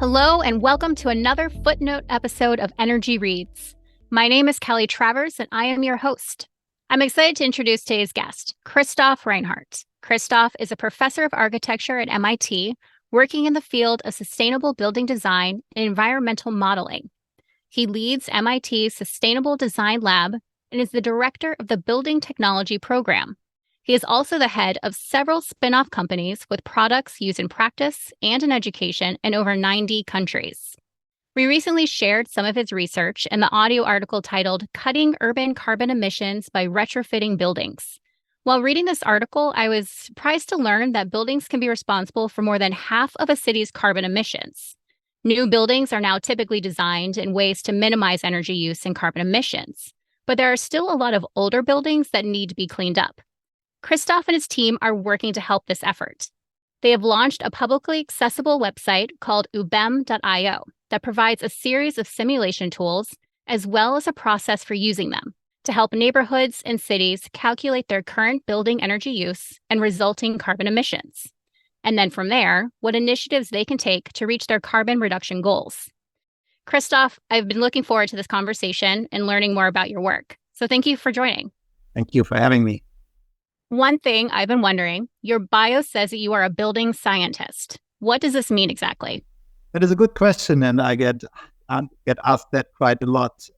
Hello, and welcome to another Footnote episode of Energy Reads. My name is Kelly Travers, and I am your host. I'm excited to introduce today's guest, Christoph Reinhart. Christoph is a professor of architecture at MIT, working in the field of sustainable building design and environmental modeling. He leads MIT's Sustainable Design Lab and is the director of the Building Technology Program. He is also the head of several spin-off companies with products used in practice and in education in over 90 countries. We recently shared some of his research in the audio article titled Cutting Urban Carbon Emissions by Retrofitting Buildings. While reading this article, I was surprised to learn that buildings can be responsible for more than half of a city's carbon emissions. New buildings are now typically designed in ways to minimize energy use and carbon emissions, but there are still a lot of older buildings that need to be cleaned up. Christoph and his team are working to help this effort. They have launched a publicly accessible website called ubem.io that provides a series of simulation tools as well as a process for using them to help neighborhoods and cities calculate their current building energy use and resulting carbon emissions. And then from there, what initiatives they can take to reach their carbon reduction goals. Christoph, I've been looking forward to this conversation and learning more about your work. So thank you for joining. Thank you for having me. One thing I've been wondering, your bio says that you are a building scientist. What does this mean exactly? That is a good question, and I get asked that quite a lot.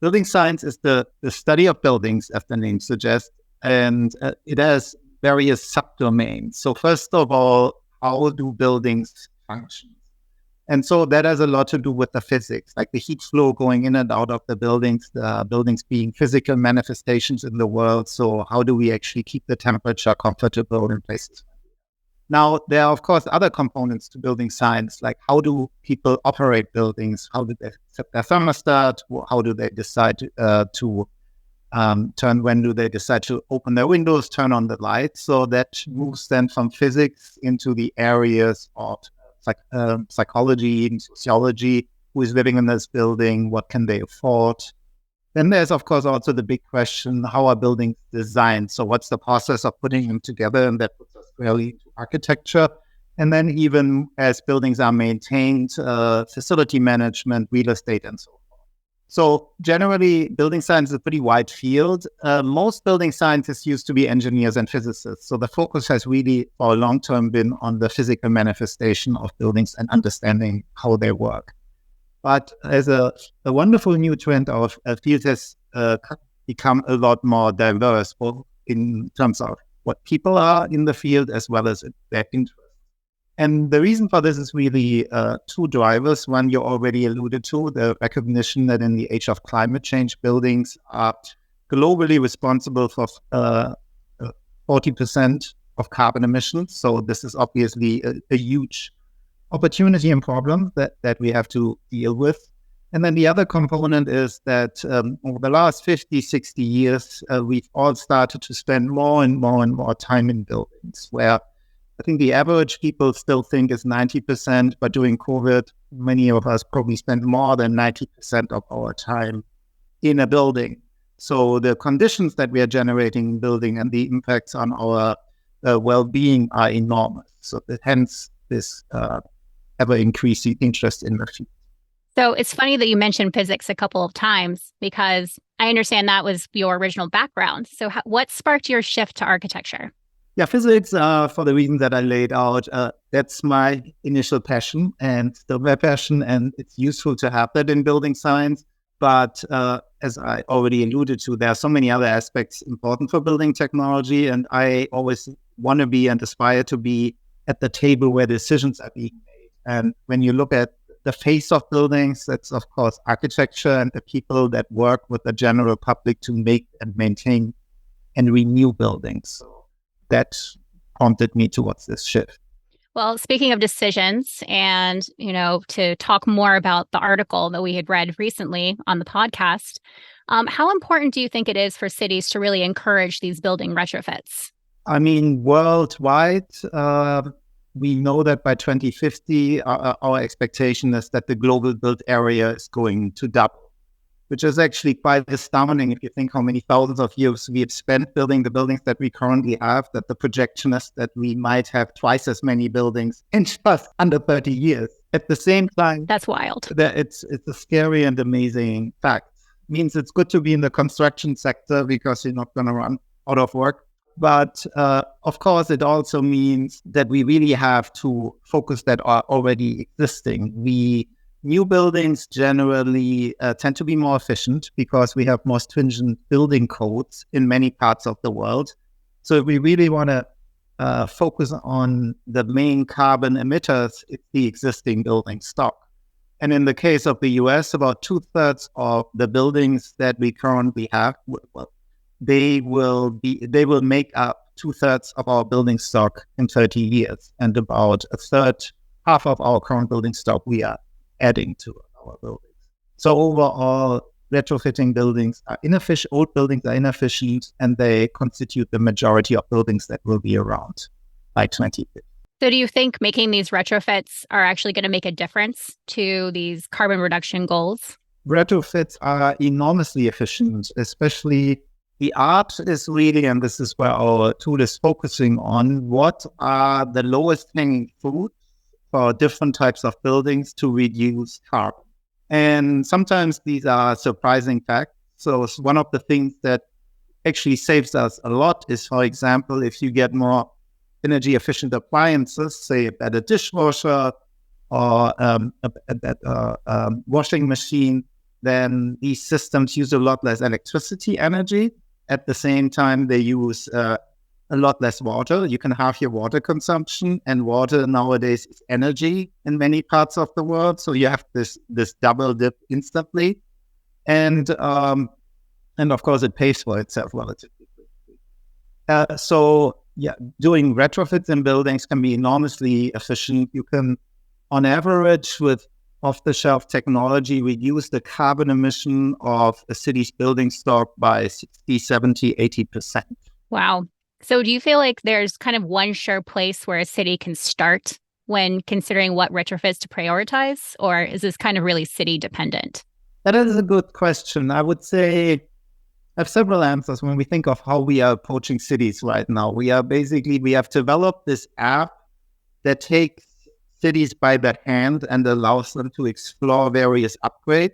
Building science is the study of buildings, as the name suggests, and it has various subdomains. So first of all, how do buildings function? And so that has a lot to do with the physics, like the heat flow going in and out of the buildings being physical manifestations in the world. So how do we actually keep the temperature comfortable in places? Now, there are, of course, other components to building science, like how do people operate buildings? How do they set their thermostat? How do they decide when do they decide to open their windows, turn on the lights? So that moves then from physics into the areas of psychology and sociology. Who is living in this building? What can they afford? Then there's, of course, also the big question, how are buildings designed? So what's the process of putting them together? And that puts us really into architecture. And then even as buildings are maintained, facility management, real estate, and so forth. So generally, building science is a pretty wide field. Most building scientists used to be engineers and physicists. So the focus has really, for a long time, been on the physical manifestation of buildings and understanding how they work. But as a wonderful new trend, our field has become a lot more diverse, both in terms of what people are in the field as well as their interests. And the reason for this is really two drivers. One you already alluded to, the recognition that in the age of climate change, buildings are globally responsible for 40% of carbon emissions. So this is obviously a huge opportunity and problem that we have to deal with. And then the other component is that over the last 50, 60 years, we've all started to spend more and more and more time in buildings, where I think the average people still think is 90%, but during COVID, many of us probably spent more than 90% of our time in a building. So the conditions that we are generating in building and the impacts on our well-being are enormous. So hence this ever-increasing interest in the field. So it's funny that you mentioned physics a couple of times, because I understand that was your original background. So what sparked your shift to architecture? Yeah, physics, for the reason that I laid out, that's my initial passion and still my passion, and it's useful to have that in building science. But as I already alluded to, there are so many other aspects important for building technology, and I always want to be and aspire to be at the table where decisions are being made. And when you look at the face of buildings, that's, of course, architecture and the people that work with the general public to make and maintain and renew buildings. So that prompted me towards this shift. Well, speaking of decisions and, to talk more about the article that we had read recently on the podcast, how important do you think it is for cities to really encourage these building retrofits? I mean, worldwide, we know that by 2050, our expectation is that the global built area is going to double, which is actually quite astounding if you think how many thousands of years we have spent building the buildings that we currently have, that the projection is that we might have twice as many buildings in just under 30 years. At the same time, That's wild. that it's a scary and amazing fact. Means it's good to be in the construction sector because you're not going to run out of work. But of course, it also means that we really have to focus that are already existing. New buildings generally tend to be more efficient because we have more stringent building codes in many parts of the world. So if we really want to focus on the main carbon emitters, it's the existing building stock. And in the case of the US, about 2/3 of the buildings that we currently have, well, they will make up 2/3 of our building stock in 30 years, and about a third, half of our current building stock we are adding to our buildings. So overall, retrofitting buildings are inefficient. Old buildings are inefficient, and they constitute the majority of buildings that will be around by 2050. So do you think making these retrofits are actually going to make a difference to these carbon reduction goals? Retrofits are enormously efficient, especially the art is really, and this is where our tool is focusing on, what are the lowest hanging fruits for different types of buildings to reduce carbon. And sometimes these are surprising facts. So one of the things that actually saves us a lot is, for example, if you get more energy efficient appliances, say a better dishwasher or a better washing machine, then these systems use a lot less electricity energy. At the same time, they use a lot less water. You can halve your water consumption, and water nowadays is energy in many parts of the world. So you have this double dip instantly, and of course it pays for itself relatively quickly. So doing retrofits in buildings can be enormously efficient. You can, on average, with off-the-shelf technology, reduce the carbon emission of a city's building stock by 60, 70, 80%. Wow. So do you feel like there's kind of one sure place where a city can start when considering what retrofits to prioritize? Or is this kind of really city dependent? That is a good question. I would say I have several answers when we think of how we are approaching cities right now. We have developed this app that takes cities by the hand and allows them to explore various upgrades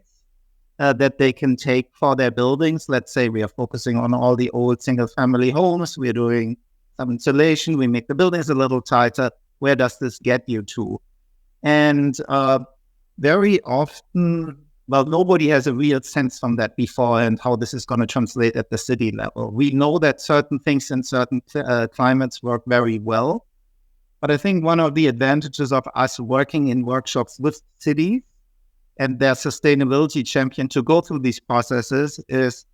that they can take for their buildings. Let's say we are focusing on all the old single-family homes. We're doing some insulation. We make the buildings a little tighter. Where does this get you to? And very often, well, nobody has a real sense from that before and how this is going to translate at the city level. We know that certain things in certain climates work very well. But I think one of the advantages of us working in workshops with cities and their sustainability champion to go through these processes is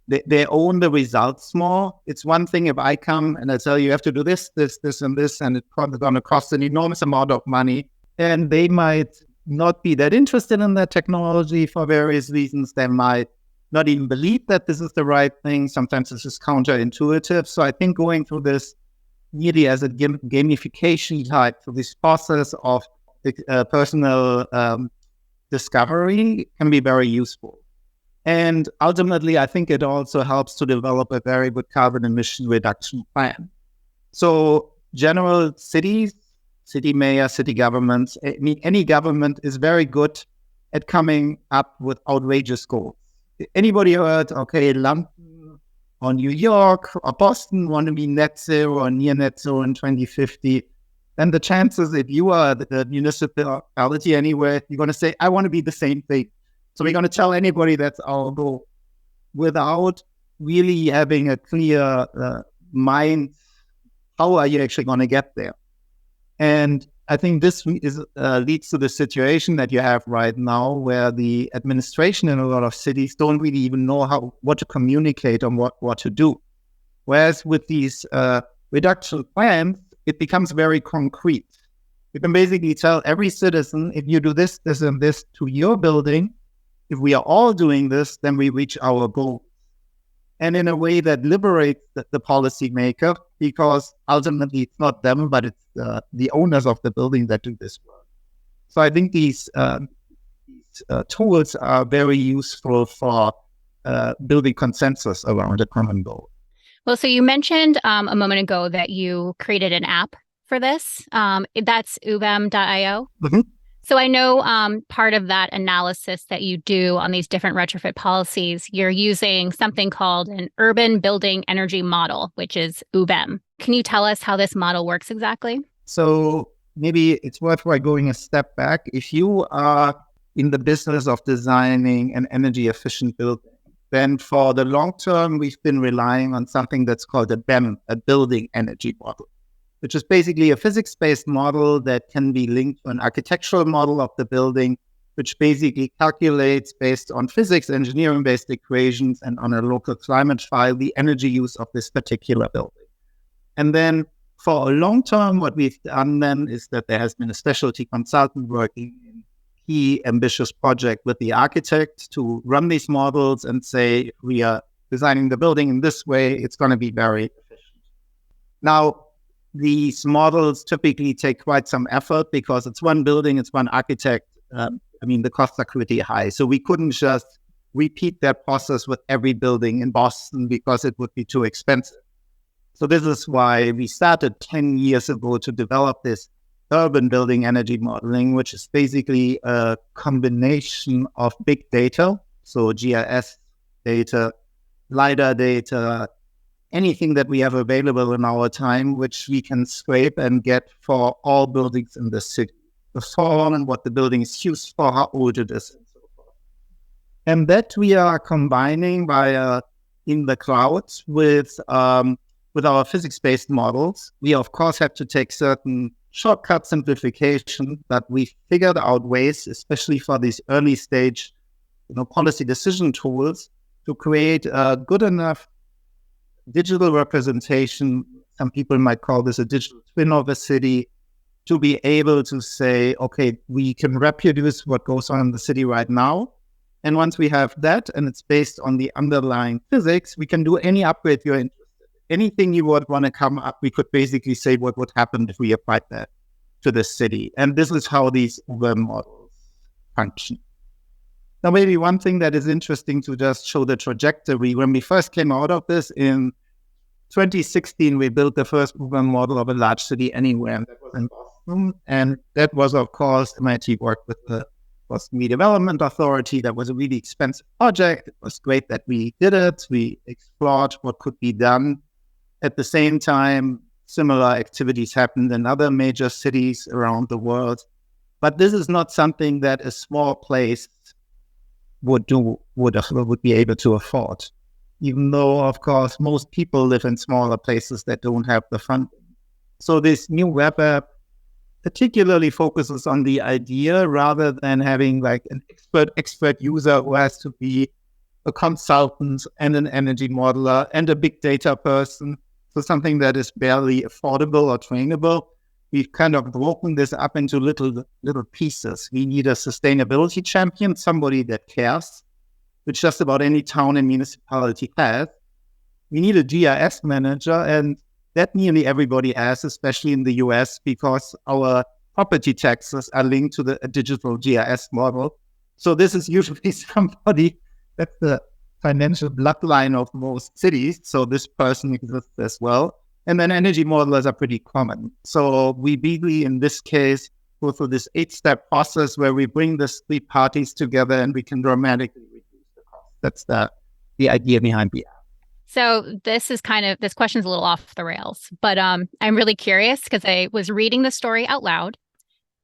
they own the results more. It's one thing if I come and I tell you, you have to do this, this, this, and this, and it's going to cost an enormous amount of money. And they might not be that interested in that technology for various reasons. They might not even believe that this is the right thing. Sometimes this is counterintuitive. So I think going through this really as a gamification type, so this process of personal discovery can be very useful. And ultimately, I think it also helps to develop a very good carbon emission reduction plan. So general cities, city mayor, city governments, I mean, any government is very good at coming up with outrageous goals. Anybody heard, okay, London or New York or Boston want to be net zero or near net zero in 2050, then the chances if you are the municipality anywhere, you're going to say, I want to be the same thing. So we're going to tell anybody that's our goal without really having a clear mind. How are you actually going to get there? And I think this leads to the situation that you have right now where the administration in a lot of cities don't really even know what to communicate and what to do. Whereas with these reduction plans, it becomes very concrete. You can basically tell every citizen, if you do this, this, and this to your building, if we are all doing this, then we reach our goal. And in a way that liberates the policymaker, because ultimately it's not them, but it's the owners of the building that do this work. So I think these tools are very useful for building consensus around a common goal. Well, so you mentioned a moment ago that you created an app for this. That's ubem.io. Mm-hmm. So I know part of that analysis that you do on these different retrofit policies, you're using something called an urban building energy model, which is UBEM. Can you tell us how this model works exactly? So maybe it's worthwhile going a step back. If you are in the business of designing an energy efficient building, then for the long term, we've been relying on something that's called a BEM, a building energy model, which is basically a physics-based model that can be linked to an architectural model of the building, which basically calculates based on physics, engineering-based equations, and on a local climate file, the energy use of this particular building. And then for a long term, what we've done then is that there has been a specialty consultant working in key ambitious project with the architect to run these models and say, if we are designing the building in this way, it's going to be very efficient. Now, these models typically take quite some effort because it's one building, it's one architect. The costs are pretty high. So we couldn't just repeat that process with every building in Boston because it would be too expensive. So this is why we started 10 years ago to develop this urban building energy modeling, which is basically a combination of big data, so GIS data, LiDAR data, anything that we have available in our time, which we can scrape and get for all buildings in the city, the form and what the building is used for, how old it is, and so forth. And that we are combining via in the cloud with our physics-based models. We, of course, have to take certain shortcut simplification, but we figured out ways, especially for these early stage policy decision tools, to create a good enough digital representation. Some people might call this a digital twin of a city, to be able to say, okay, we can reproduce what goes on in the city right now. And once we have that, and it's based on the underlying physics, we can do any upgrade you're interested in. Anything you would want to come up, we could basically say what would happen if we applied that to the city. And this is how these UBEM models function. Now, maybe one thing that is interesting to just show the trajectory. When we first came out of this in 2016, we built the first UBEM model of a large city anywhere, and that was in Boston. And that was, of course, MIT worked with the Boston Redevelopment Authority. That was a really expensive project. It was great that we did it. We explored what could be done. At the same time, similar activities happened in other major cities around the world. But this is not something that a small place would be able to afford, even though, of course, most people live in smaller places that don't have the funding. So this new web app particularly focuses on the idea rather than having like an expert user who has to be a consultant and an energy modeler and a big data person. So something that is barely affordable or trainable. We've kind of broken this up into little pieces. We need a sustainability champion, somebody that cares, which just about any town and municipality has. We need a GIS manager, and that nearly everybody has, especially in the US, because our property taxes are linked to a digital GIS model. So this is usually somebody that's the financial bloodline of most cities. So this person exists as well. And then energy modelers are pretty common. So we really, in this case, go through this 8-step process where we bring these 3 parties together and we can dramatically reduce the cost. That's the idea behind the app. So this question's a little off the rails, but I'm really curious because I was reading the story out loud.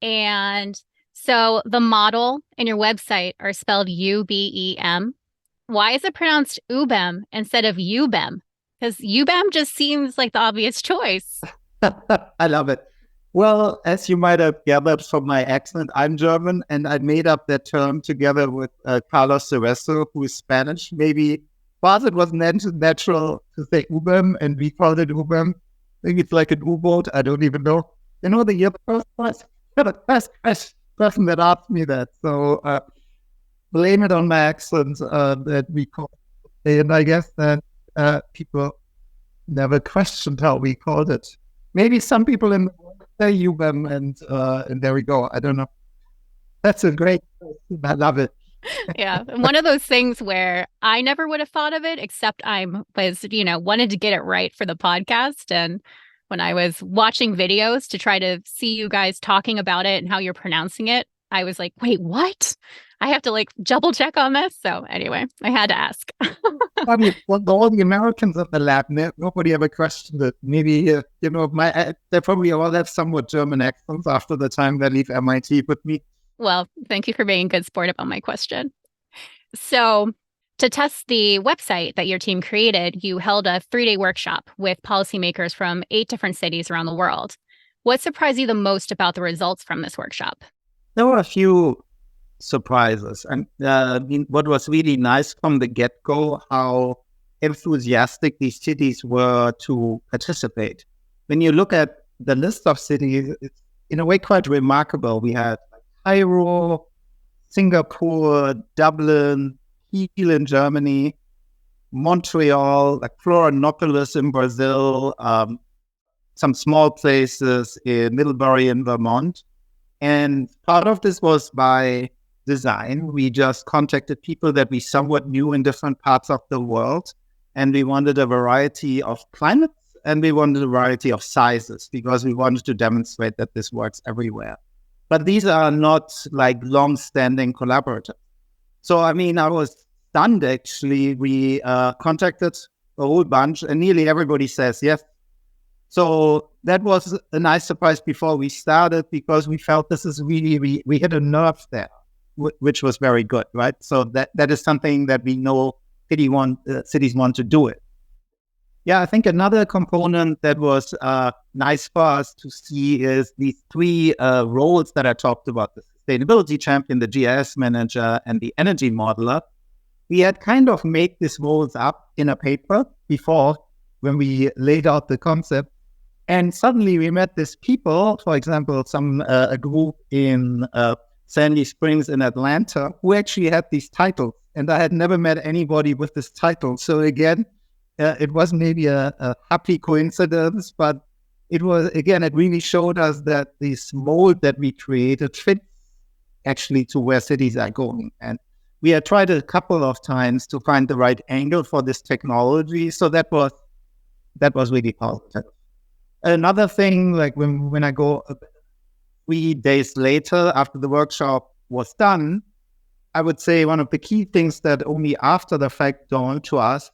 And so the model and your website are spelled UBEM. Why is it pronounced UBEM instead of UBEM? Because UBEM just seems like the obvious choice. I love it. Well, as you might have gathered from my accent, I'm German, and I made up that term together with Carlos Cerezo, who is Spanish. Maybe for us it was natural to say UBEM, and we called it UBEM. Maybe it's like an U-boat. I don't even know. The first person that asked me that. So blame it on my accent that we called it. And I guess that people never questioned how we called it. Maybe some people in the world say UBEM, and there we go. I don't know. That's a great question. I love it. Yeah. One of those things where I never would have thought of it, except wanted to get it right for the podcast. And when I was watching videos to try to see you guys talking about it and how you're pronouncing it, I was like, wait, what? I have to like double check on this. So anyway, I had to ask. I mean, well, all the Americans in the lab, nobody ever questioned it. Maybe, they probably all have somewhat German accents after the time they leave MIT with me. Well, thank you for being a good sport about my question. So to test the website that your team created, you held a 3-day workshop with policymakers from 8 different cities around the world. What surprised you the most about the results from this workshop? There were a few surprises. And what was really nice from the get-go, how enthusiastic these cities were to participate. When you look at the list of cities, it's in a way quite remarkable. We had Cairo, Singapore, Dublin, Kiel in Germany, Montreal, like Florianopolis in Brazil, some small places in Middlebury in Vermont. And part of this was by design. We just contacted people that we somewhat knew in different parts of the world. And we wanted a variety of climates and we wanted a variety of sizes because we wanted to demonstrate that this works everywhere. But these are not like long-standing collaborators. So, I mean, I was stunned, actually. We contacted a whole bunch and nearly everybody says yes. So that was a nice surprise before we started because we felt this is really, we hit a nerve there, which was very good, right? So that is something that we know cities want to do it. Yeah, I think another component that was nice for us to see is these 3 roles that I talked about, the sustainability champion, the GIS manager, and the energy modeler. We had kind of made these roles up in a paper before when we laid out the concept. And suddenly we met these people, for example, a group in Sandy Springs in Atlanta, who actually had these titles. And I had never met anybody with this title. So again, it was maybe a happy coincidence, but it really showed us that this mold that we created fits actually to where cities are going. And we had tried a couple of times to find the right angle for this technology. So that was really positive. Another thing, like when I go 3 days later after the workshop was done, I would say one of the key things that only after the fact dawned to us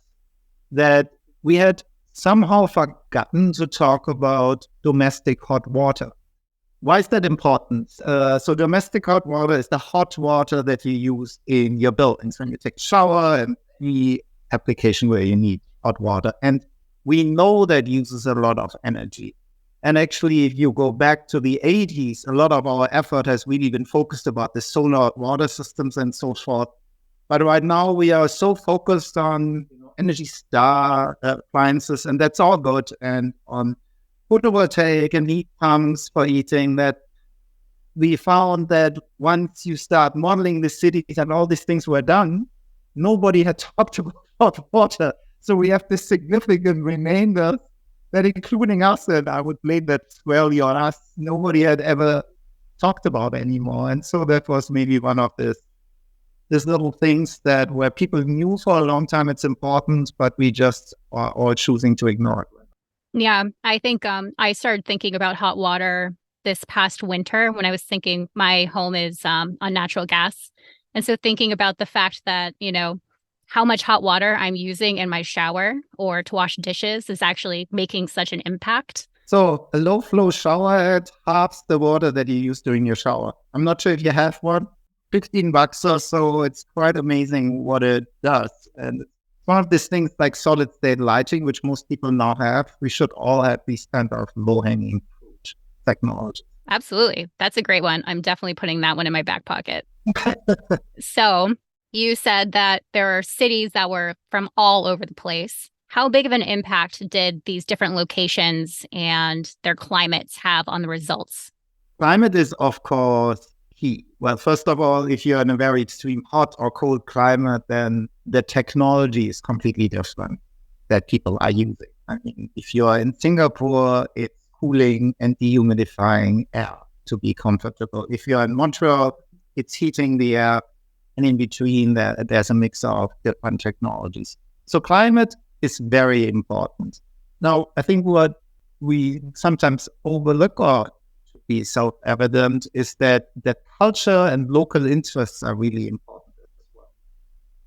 that we had somehow forgotten to talk about domestic hot water. Why is that important? So domestic hot water is the hot water that you use in your buildings when you take a shower and any application where you need hot water. And we know that uses a lot of energy. And actually, if you go back to the 80s, a lot of our effort has really been focused about the solar water systems and so forth. But right now, we are so focused on Energy Star appliances, and that's all good, and on photovoltaic and heat pumps for heating, that we found that once you start modeling the cities and all these things were done, nobody had talked about hot water. So we have this significant remainder that, including us, and I would blame that squarely on us, nobody had ever talked about anymore. And so that was maybe one of these little things that where people knew for a long time it's important, but we just are all choosing to ignore it. Yeah, I think I started thinking about hot water this past winter when I was thinking my home is on natural gas. And so thinking about the fact that, how much hot water I'm using in my shower or to wash dishes is actually making such an impact. So a low flow shower head halves the water that you use during your shower. I'm not sure if you have one. $15 or so. It's quite amazing what it does. And it's one of these things like solid state lighting, which most people now have. We should all have these kind of low hanging fruit technology. Absolutely. That's a great one. I'm definitely putting that one in my back pocket. So you said that there are cities that were from all over the place. How big of an impact did these different locations and their climates have on the results? Climate is, of course, key. Well, first of all, if you're in a very extreme hot or cold climate, then the technology is completely different that people are using. I mean, if you're in Singapore, it's cooling and dehumidifying air to be comfortable. If you're in Montreal, it's heating the air. And in between, there's a mix of different technologies. So climate is very important. Now, I think what we sometimes overlook or be self-evident, is that culture and local interests are really important as well.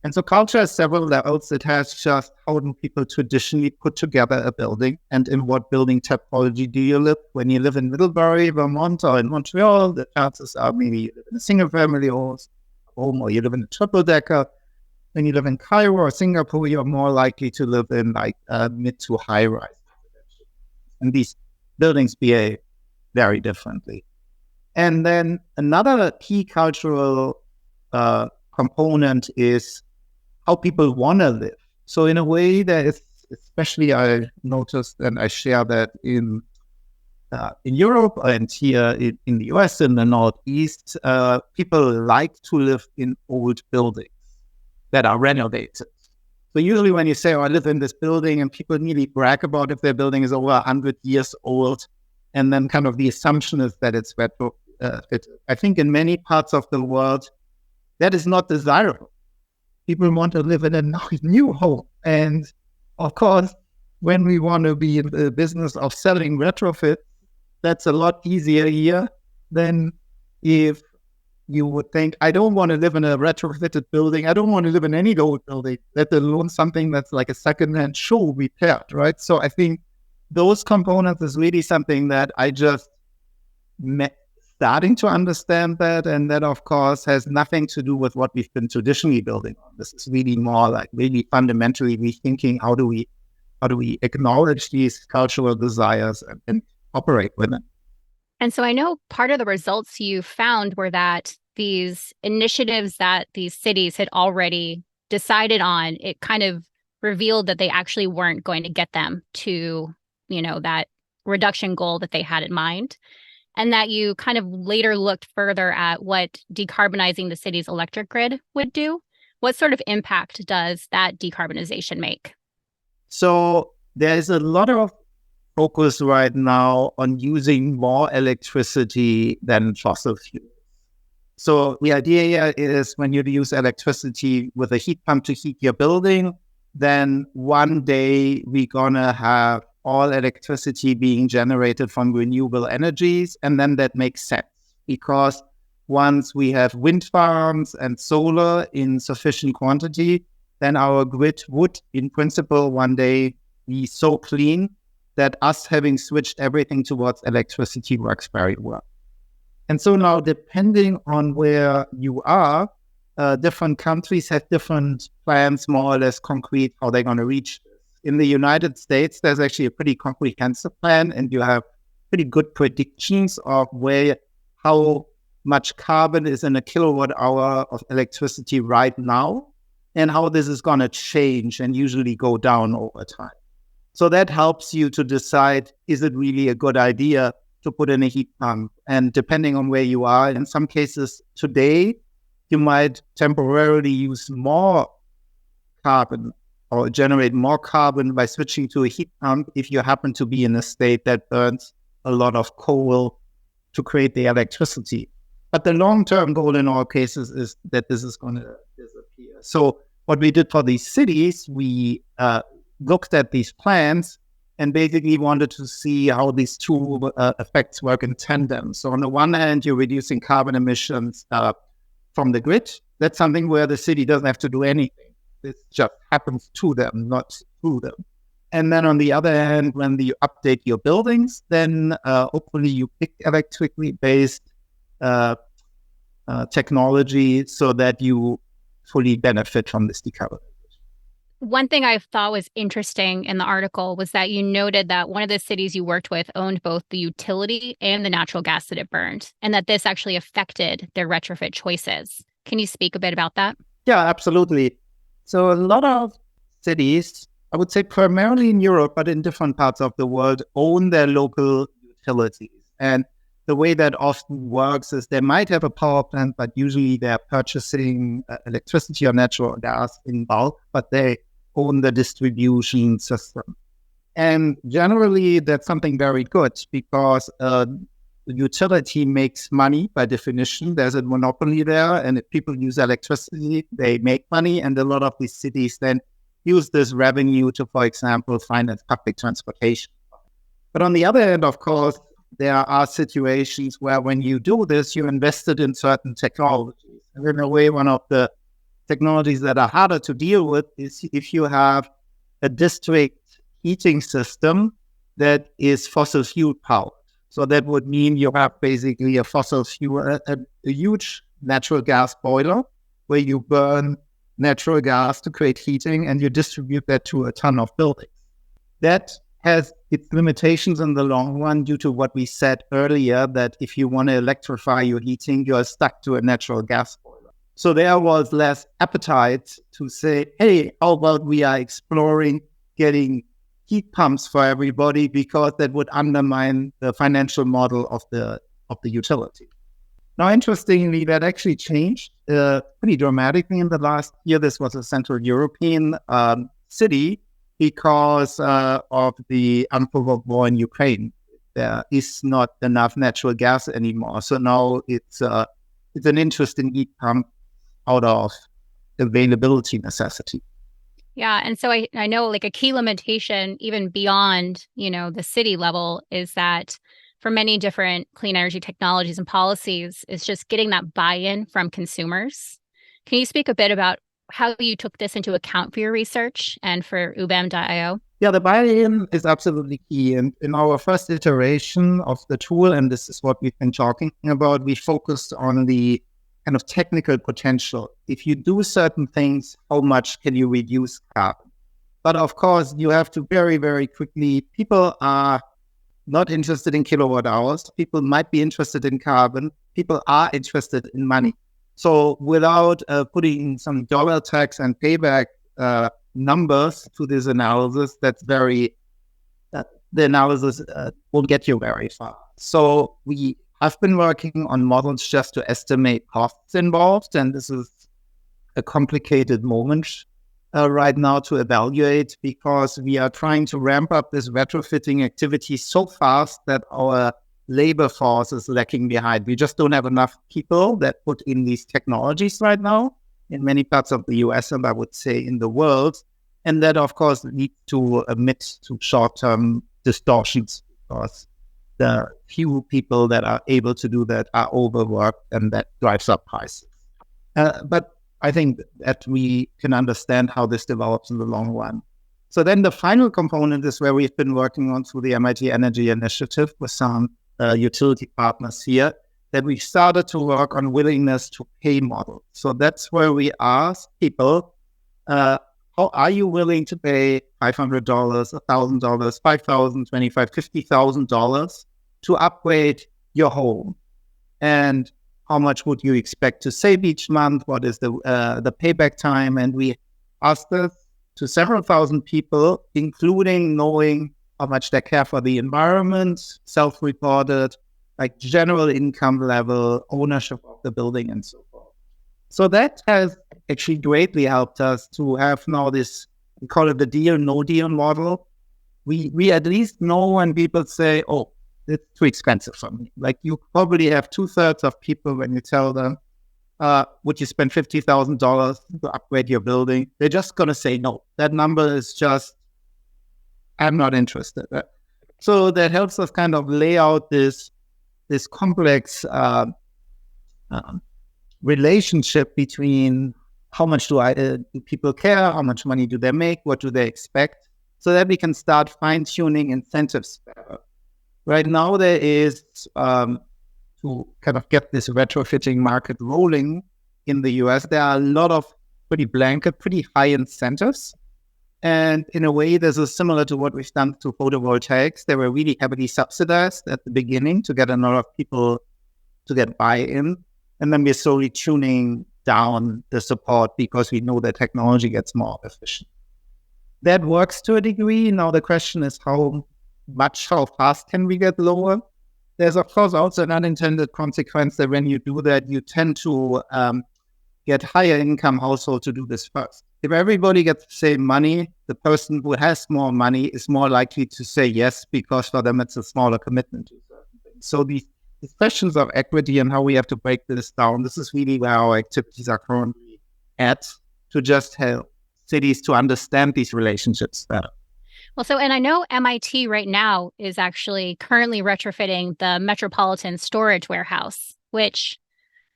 And so culture has several levels. It has just how do people traditionally put together a building, and in what building typology do you live? When you live in Middlebury, Vermont, or in Montreal, the chances are maybe you live in a single-family home, or you live in a triple-decker. When you live in Cairo or Singapore, you're more likely to live in like mid to high-rise. And these buildings behave very differently. And then another key cultural component is how people want to live. So in a way that is, especially I noticed, and I share that in Europe and here in the US, in the Northeast, people like to live in old buildings that are renovated. So usually when you say, I live in this building, and people really brag about if their building is over 100 years old, and then kind of the assumption is that it's retrofitted. I think in many parts of the world, that is not desirable. People want to live in a new home. And of course, when we want to be in the business of selling retrofit, that's a lot easier here than if you would think, I don't want to live in a retrofitted building. I don't want to live in any old building, let alone something that's like a secondhand show repaired, right? So I think those components is really something that I just starting to understand that. And that, of course, has nothing to do with what we've been traditionally building on. This is really more like really fundamentally rethinking how do we acknowledge these cultural desires and operate with them. And so I know part of the results you found were that these initiatives that these cities had already decided on, it kind of revealed that they actually weren't going to get them to, that reduction goal that they had in mind. And that you kind of later looked further at what decarbonizing the city's electric grid would do. What sort of impact does that decarbonization make? So there's a lot of focus right now on using more electricity than fossil fuels. So the idea is when you use electricity with a heat pump to heat your building, then one day we're going to have all electricity being generated from renewable energies. And then that makes sense because once we have wind farms and solar in sufficient quantity, then our grid would, in principle, one day be so clean that us having switched everything towards electricity works very well. And so now, depending on where you are, different countries have different plans, more or less concrete, how they're going to reach this. In the United States, there's actually a pretty comprehensive plan, and you have pretty good predictions of how much carbon is in a kilowatt hour of electricity right now, and how this is going to change and usually go down over time. So that helps you to decide, is it really a good idea to put in a heat pump? And depending on where you are, in some cases today, you might temporarily use more carbon or generate more carbon by switching to a heat pump if you happen to be in a state that burns a lot of coal to create the electricity. But the long-term goal in all cases is that this is going to disappear. So what we did for these cities, we looked at these plans and basically wanted to see how these two effects work in tandem. So on the one hand, you're reducing carbon emissions from the grid. That's something where the city doesn't have to do anything. This just happens to them, not through them. And then on the other hand, when you update your buildings, then hopefully you pick electrically based technology so that you fully benefit from this decarbonization. One thing I thought was interesting in the article was that you noted that one of the cities you worked with owned both the utility and the natural gas that it burned, and that this actually affected their retrofit choices. Can you speak a bit about that? Yeah, absolutely. So a lot of cities, I would say primarily in Europe, but in different parts of the world, own their local utilities. And the way that often works is they might have a power plant, but usually they're purchasing electricity or natural gas in bulk, but they own the distribution system. And generally, that's something very good because the utility makes money by definition. There's a monopoly there, and if people use electricity, they make money. And a lot of these cities then use this revenue to, for example, finance public transportation. But on the other hand, of course, there are situations where when you do this, you invested in certain technologies. And in a way, one of the technologies that are harder to deal with is if you have a district heating system that is fossil fuel powered. So that would mean you have basically a fossil fuel, a huge natural gas boiler where you burn natural gas to create heating and you distribute that to a ton of buildings. That has its limitations in the long run due to what we said earlier, that if you want to electrify your heating, you are stuck to a natural gas boiler. So there was less appetite to say, hey, how about we are exploring getting heat pumps for everybody, because that would undermine the financial model of the utility. Now, interestingly, that actually changed pretty dramatically in the last year. This was a Central European city because of the unprovoked war in Ukraine. There is not enough natural gas anymore. So now it's an interesting heat pump out of availability necessity. Yeah. And so I know like a key limitation, even beyond, the city level, is that for many different clean energy technologies and policies, is just getting that buy-in from consumers. Can you speak a bit about how you took this into account for your research and for ubem.io? Yeah, the buy-in is absolutely key. And in our first iteration of the tool, and this is what we've been talking about, we focused on the kind of technical potential. If you do certain things, how much can you reduce carbon? But of course, you have to very, very quickly, people are not interested in kilowatt hours. People might be interested in carbon. People are interested in money. So without putting some dollar tax and payback numbers to this analysis, the analysis won't get you very far. So we have been working on models just to estimate costs involved, and this is a complicated moment right now to evaluate, because we are trying to ramp up this retrofitting activity so fast that our labor force is lacking behind. We just don't have enough people that put in these technologies right now in many parts of the US, and I would say in the world. And that, of course, leads to short-term distortions, because the few people that are able to do that are overworked, and that drives up prices. But I think that we can understand how this develops in the long run. So then the final component is where we've been working on through the MIT Energy Initiative with some utility partners here, that we started to work on willingness to pay models. So that's where we ask people, how are you willing to pay $500, $1,000, $5,000, $25,000, $50,000 to upgrade your home? And how much would you expect to save each month? What is the payback time? And we asked this to several thousand people, including knowing how much they care for the environment, self-reported, like general income level, ownership of the building, and so forth. So that has actually greatly helped us to have now this, we call it the deal, no deal model. We at least know when people say, oh, it's too expensive for me. Like you probably have 2/3 of people when you tell them, would you spend $50,000 to upgrade your building? They're just going to say no. That number is just, I'm not interested. So that helps us kind of lay out this complex relationship between how much do people care, how much money do they make, what do they expect, so that we can start fine-tuning incentives better. Right now, there is, to kind of get this retrofitting market rolling in the US, there are a lot of pretty blanket, pretty high incentives. And in a way, this is similar to what we've done to photovoltaics. They were really heavily subsidized at the beginning to get a lot of people to get buy-in. And then we're slowly tuning down the support because we know that technology gets more efficient. That works to a degree. Now the question is how fast can we get lower? There's, of course, also an unintended consequence that when you do that, you tend to get higher income households to do this first. If everybody gets the same money, the person who has more money is more likely to say yes, because for them it's a smaller commitment to certain things. So these questions of equity and how we have to break this down, this is really where our activities are currently at, to just help cities to understand these relationships better. Well, and I know MIT right now is actually currently retrofitting the Metropolitan Storage Warehouse, which,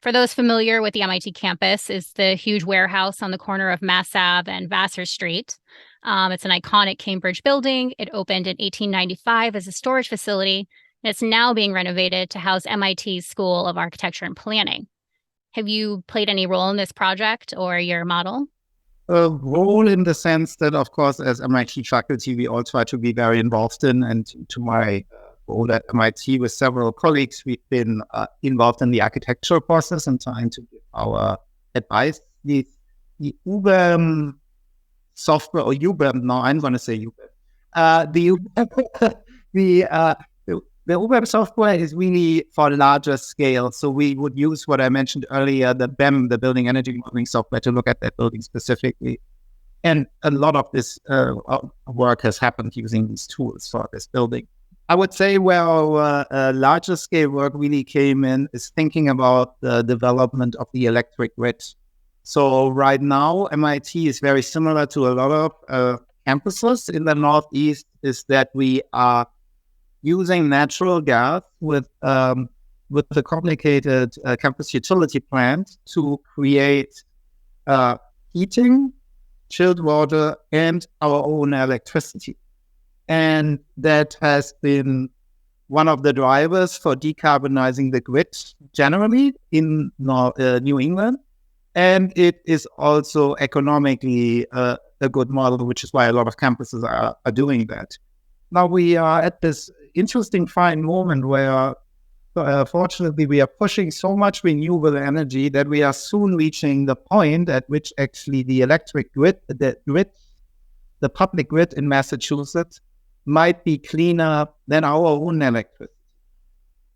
for those familiar with the MIT campus, is the huge warehouse on the corner of Mass Ave and Vassar Street. It's an iconic Cambridge building. It opened in 1895 as a storage facility, and it's now being renovated to house MIT's School of Architecture and Planning. Have you played any role in this project or your model? A role in the sense that, of course, as MIT faculty, we all try to be very involved in. And to my role at MIT with several colleagues, we've been involved in the architectural process and trying to give our advice. The UBAM software, or UBAM, no, I'm going to say UBAM. The UBAM software is really for larger scale. So we would use what I mentioned earlier, the BEM, the Building Energy Modeling software, to look at that building specifically. And a lot of this work has happened using these tools for this building. I would say where our larger scale work really came in is thinking about the development of the electric grid. So right now, MIT is very similar to a lot of campuses in the Northeast, is that we are using natural gas with a complicated campus utility plant to create heating, chilled water, and our own electricity. And that has been one of the drivers for decarbonizing the grid generally in New England. And it is also economically a good model, which is why a lot of campuses are doing that. Now we are at this interesting fine moment where, fortunately, we are pushing so much renewable energy that we are soon reaching the point at which actually the electric grid, the public grid in Massachusetts, might be cleaner than our own electricity.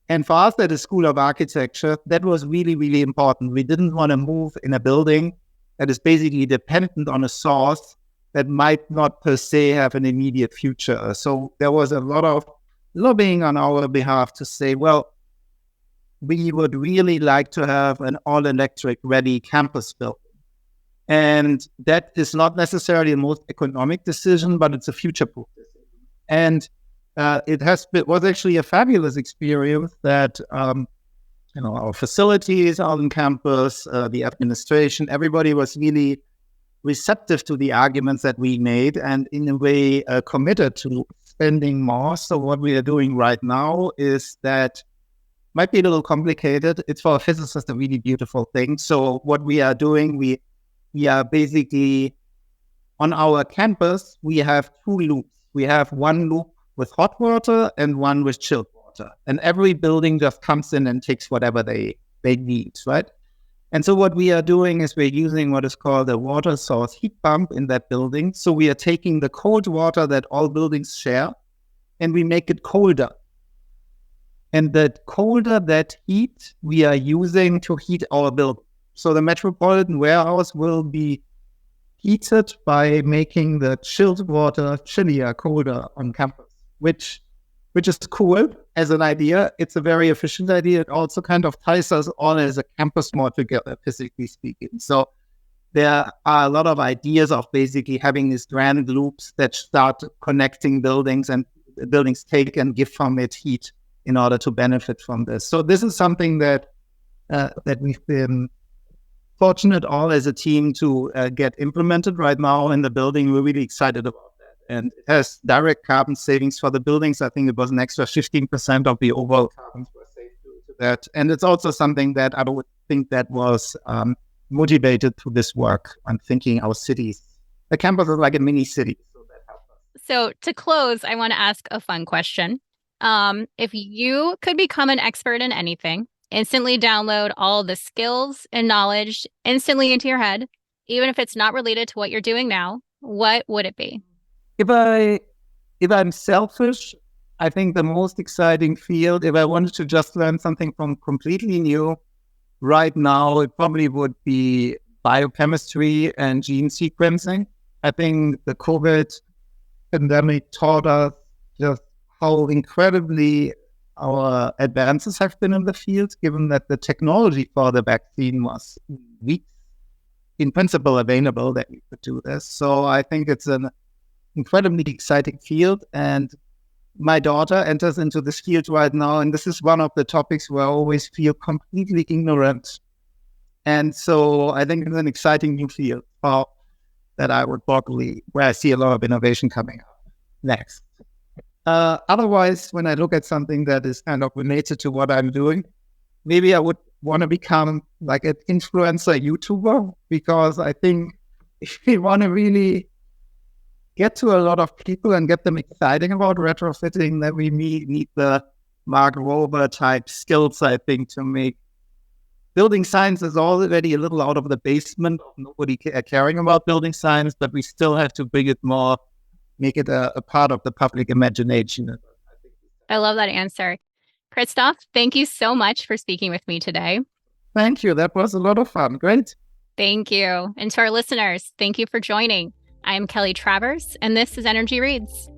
And for us at the School of Architecture, that was really, really important. We didn't want to move in a building that is basically dependent on a source that might not per se have an immediate future. So there was a lot of lobbying on our behalf to say, well, we would really like to have an all-electric ready campus building. And that is not necessarily the most economic decision, but it's a future-proof decision. And was actually a fabulous experience that our facilities on campus, the administration, everybody was really receptive to the arguments that we made and in a way committed to spending more. So what we are doing right now is that might be a little complicated. It's for a physicist a really beautiful thing. So what we are doing, we are basically on our campus, we have two loops. We have one loop with hot water and one with chilled water. And every building just comes in and takes whatever they need, right? And so what we are doing is we're using what is called a water source heat pump in that building. So we are taking the cold water that all buildings share and we make it colder. And that heat we are using to heat our building. So the Metropolitan Warehouse will be heated by making the chilled water chillier, colder on campus, which is cool as an idea. It's a very efficient idea. It also kind of ties us all as a campus more together, physically speaking. So there are a lot of ideas of basically having these grand loops that start connecting buildings, and buildings take and give from it heat in order to benefit from this. So this is something that we've been fortunate all as a team to get implemented right now in the building. We're really excited about that. And it has direct carbon savings for the buildings. I think it was an extra 15% of the overall carbons were saved to that. And it's also something that I would think that was motivated to this work. I'm thinking our cities. The campus is like a mini city. So that helps us. So to close, I want to ask a fun question. If you could become an expert in anything, instantly download all the skills and knowledge instantly into your head, even if it's not related to what you're doing now, what would it be? If I'm selfish, I think the most exciting field, if I wanted to just learn something from completely new right now, it probably would be biochemistry and gene sequencing. I think the COVID pandemic taught us just how incredibly our advances have been in the field, given that the technology for the vaccine was weeks in principle available that we could do this. So I think it's an incredibly exciting field. And my daughter enters into this field right now. And this is one of the topics where I always feel completely ignorant. And so I think it's an exciting new field that I would probably, where I see a lot of innovation coming up next. Otherwise, when I look at something that is kind of related to what I'm doing, maybe I would want to become like an influencer YouTuber, because I think if we want to really get to a lot of people and get them excited about retrofitting, then we need the Mark Rober type skills, I think, to make building science is already a little out of the basement of nobody caring about building science, but we still have to bring it more, make it a part of the public imagination. I love that answer. Christoph, thank you so much for speaking with me today. Thank you. That was a lot of fun. Great. Thank you. And to our listeners, thank you for joining. I am Kelly Travers, and this is Energy Reads.